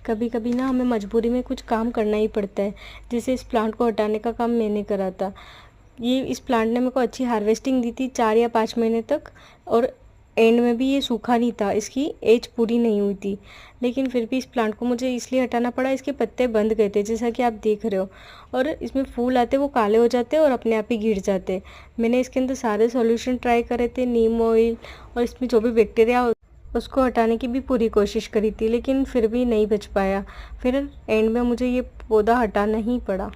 कभी कभी ना हमें मजबूरी में कुछ काम करना ही पड़ता है। जैसे इस प्लांट को हटाने का काम मैंने करा था। ये इस प्लांट ने मेरे को अच्छी हार्वेस्टिंग दी थी 4 या 5 महीने तक, और एंड में भी ये सूखा नहीं था, इसकी एज पूरी नहीं हुई थी। लेकिन फिर भी इस प्लांट को मुझे इसलिए हटाना पड़ा, इसके पत्ते बंद गए थे जैसा कि आप देख रहे हो, और इसमें फूल आते वो काले हो जाते और अपने आप ही गिर जाते। मैंने इसके अंदर सारे सॉल्यूशन ट्राई करे थे, नीम ऑयल और इसमें जो भी बैक्टीरिया उसको हटाने की भी पूरी कोशिश करी थी, लेकिन फिर भी नहीं बच पाया। फिर एंड में मुझे ये पौधा हटाना ही पड़ा।